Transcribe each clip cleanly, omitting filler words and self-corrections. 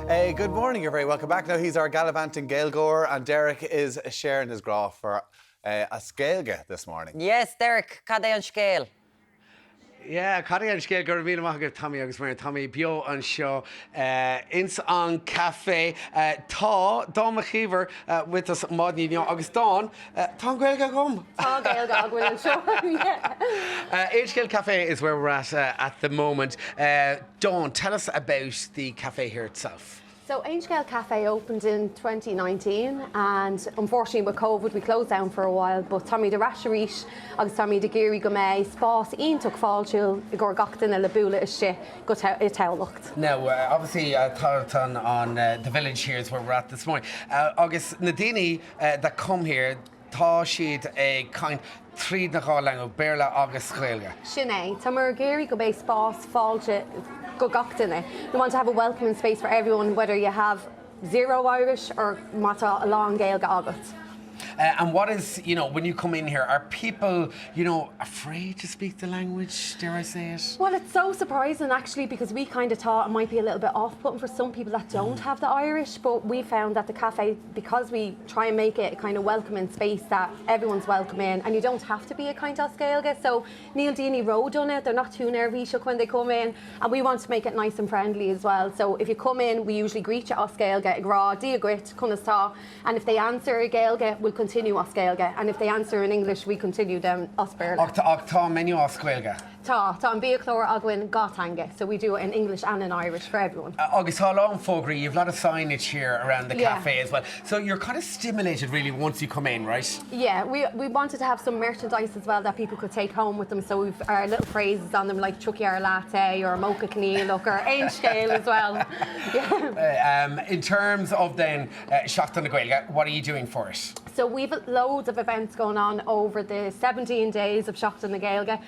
Good morning, you're very welcome back. Now he's our gallivanting Gaeilge and Derek is sharing his graph for a Gaeilge this morning. Yes, Derek, cad é an scéal? Yeah, Caddy and Scale gur míle maith Tommy agus mar Tommy bio an seo ins an cafe tá Dom McKeever with us modní neo agus Dawn tá Gaeilge gom. Tá Gaeilge aghail an seo. Scale Cafe is where we're at the moment. Dawn, tell us about the cafe here itself. So Scale Cafe opened in 2019 and unfortunately with COVID we closed down for a while, but Tommy de Rasharich agus Tommy de Geary go mé spás ionach fáiltiúil I ggur gachtain le búla is sé go Tallaght. Now, obviously, Tallaght on the village here is where we're at this morning. Agus Nadini that come here, tá siad a kind tríd na gálang ó Béarla agus Gaeilge. Sinné, Tá mar Geary go mé spás fáilte go gachtain. We want to have a welcoming space for everyone, whether you have zero Irish or mata a long Gaeilge agat. And what is, when you come in here, are people, afraid to speak the language, dare I say it? Well, it's so surprising actually because we kind of thought it might be a little bit off-putting for some people that don't have the Irish, but we found that the cafe, because we try and make it a kind of welcoming space that everyone's welcome in and you don't have to be a kind of Gaeilge. So Neil Dini Rowe done it, they're not too nervous when they come in and we want to make it nice and friendly as well. So if you come in, we usually greet you as Gaeilge, gra, dia grit, kunastá, and if they answer Gaeilge, we'll continue as Gaeilge, and if they answer in English, we continue them as Béarla. Tá menu as Gaeilge. Tá an bíochlór aghain gátange, so we do it in English and in Irish for everyone. Agus how long Fogri, you've a lot of signage here around the cafe as well, so you're kind of stimulated really once you come in, right? Yeah, we wanted to have some merchandise as well that people could take home with them, so we've our little phrases on them like Chucky our latte or Mocha Cnealoch or Ein Scale as well. Yeah. In terms of then Seachtain na Gaeilge, what are you doing for it? So we've loads of events going on over the 17 days of Seachtain na Gaeilge.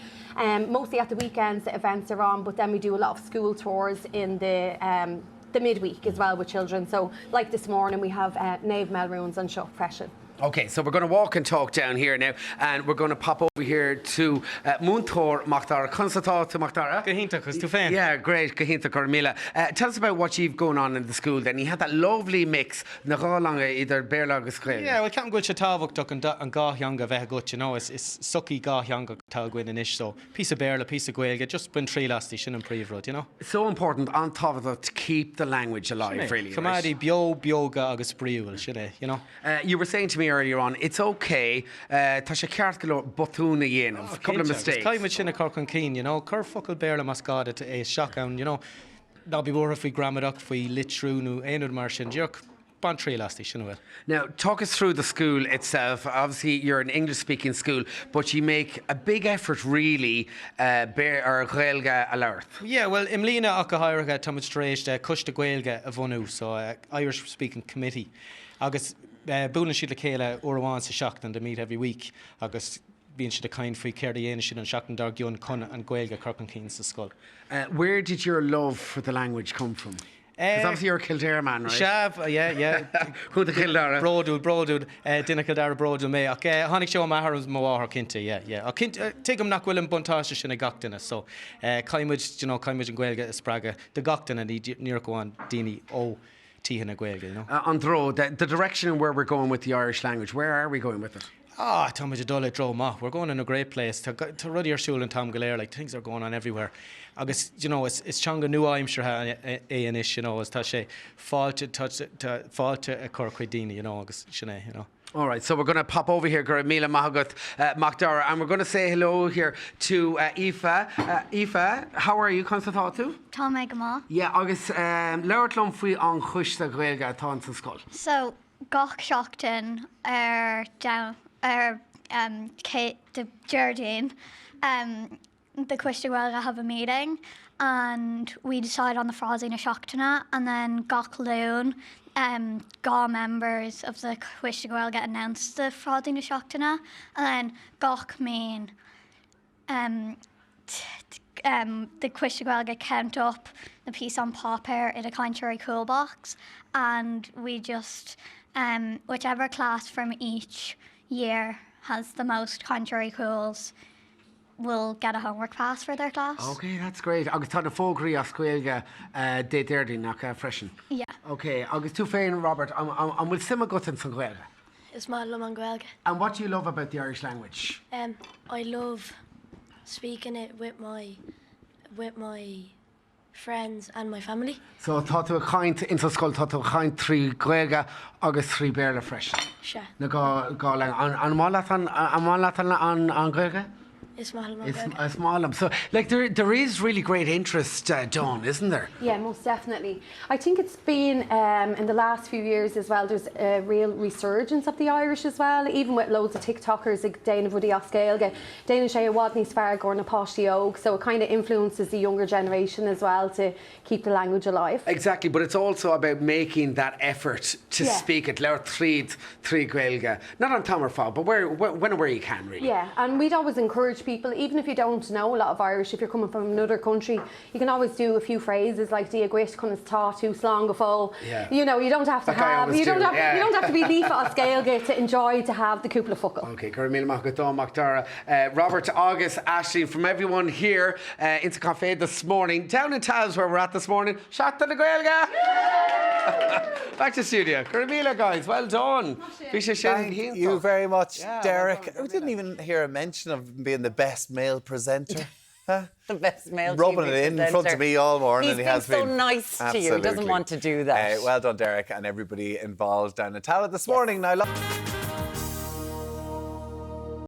Mostly at the weekends the events are on, but then we do a lot of school tours in the midweek as well with children. So like this morning we have Nave Melroons and Shuck Freshen. Okay, so we're going to walk and talk down here now, and we're going to pop over here to Múntóir Machtar. Consatá to Machtar. Gahinta, tú féin. Yeah, great. Gahinta Cormila. Tell us about what you've going on in the school then. You had that lovely mix, na gálanga either Béarla agus Gaeilge. Yeah, well, ceam gúil se tábhachtach an gáithanga bheith agat, it's sucky gáithanga tá gúin in ish, so piece of Béarla, piece of Gaeilge, just bun trí lastí sin an príomhrod, So important on top of it to keep the language alive, really. Cumadi bioga agus bríúil, sinné, You were saying to me earlier on, it's okay, tá sé ceart go leor botúna dhéanamh, a couple of mistakes. Caiimid sin a corcan cín, cur focail Béarla mascada é seachán, ná bí bhór faoi gramadach faoi litrúnú éonúd mar sin, ban trí lastí sin bhfuil. Now, talk us through the school itself. Obviously, you're an English-speaking school, but you make a big effort, really, Gaeilge a labhairt. Yeah, well, im lína ach go háirithe táid stréis de Custa Gaeilge a bhunú, so Irish-speaking committee. Agus búna siad le chéile uairháin sa Seachtain to meet every week, agus bíonn siad a kind faoi céir dhéana siad an Seachtain dar gion conna an Gaeilge corcan cín sa scoil. Where did your love for the language come from? Because obviously you're a Kildare man, right? Shav, yeah. Who the Kildare? Broadwood, Dina Kildare Broadwood me. Okay, Hanig show Mahar's Mawar Kinte, yeah. Take him knock Willem Buntash in a Gachtina, so Kaimage, Kaimage and Gaeilge Spraga, the Gachtina, the Nirkwan, Dini, Tíhanna Gaeilge, On the road, the direction where we're going with the Irish language, where are we going with it? Táid dul dro ma. We're going in a great place. To ruddy our shul in Tom Gaeilge, like things are going on everywhere. Agus, it's changa new Aimshire an ish, as tá sé fáilte a Corcradini, agus sinné, All right, so we're going to pop over here, Mila Mahagat Macdara, and we're going to say hello here to Aoife. Aoife, how are you, Consatá tú? Tá mé go má. Yeah, agus leirlumm faoi an Chusta Gaeilge atá an sa scoil. So, gach Seachtain down the Jardine, the Cuista Gaeilge have a meeting and we decide on the Frosine of Seachtainna, and then gach Loon, gá members of the Cuista Gaeilge announced the Frosine of Seachtainna, and then gach mean the Cuista Gaeilge count up the piece on paper in a contrary cool box, and we just whichever class from each year has the most contrary cools will get a homework pass for their class. Okay, that's great. Agus tá na fógraí as Gaeilge dé déirdí nach freisin. Yeah. Okay, agus tú féin, Robert, an bhfuil sima gotain san Gaeilge. Is málam an Gaeilge. And what do you love about the Irish language? I love speaking it with my friends and my family. So tá tú a chaint in sa scoil tá tú a chaint trí Gaeilge agus trí béarla freisin. Se. Na gá le an mála an Gaeilge? Is málam an It's Gaeilge. Smallam. So, like, there is really great interest, Dawn, isn't there? Yeah, most definitely. I think it's been in the last few years as well, there's a real resurgence of the Irish as well, even with loads of TikTokers like Dana Woody Gaeilge, Dana Shea Wadney Spargo and Apostly Og, so it kind of influences the younger generation as well to keep the language alive. Exactly, but it's also about making that effort to speak it. Leir tríd Gaeilge. Not on Tom or Fall, but when and where you can, really. Yeah, and we'd always encourage people, even if you don't know a lot of Irish, if you're coming from another country, you can always do a few phrases like "Dia gwit chun is tá tú slán go fóil." Yeah. You know, you don't have to Like I have always you don't do, have yeah. you don't have to be lífa as Gaeilge to enjoy to have the cúpla focal. Okay, Gurmil Macadon Macdara, Robert, August, Ashley, from everyone here into Cafe this morning, down in Tallaght where we're at this morning. Shot to the Gaeilge! Back to studio. Gurmila, guys, well done. Thank you very much, Yeah, Derek. well done, We didn't even hear a mention of being the best male presenter. Huh? The best male Rubbing TV it in front of me all morning. He's he been has so been. nice to you. He doesn't Absolutely. want to do that. Well done, Derek, and everybody involved down in Tallaght this morning. Now,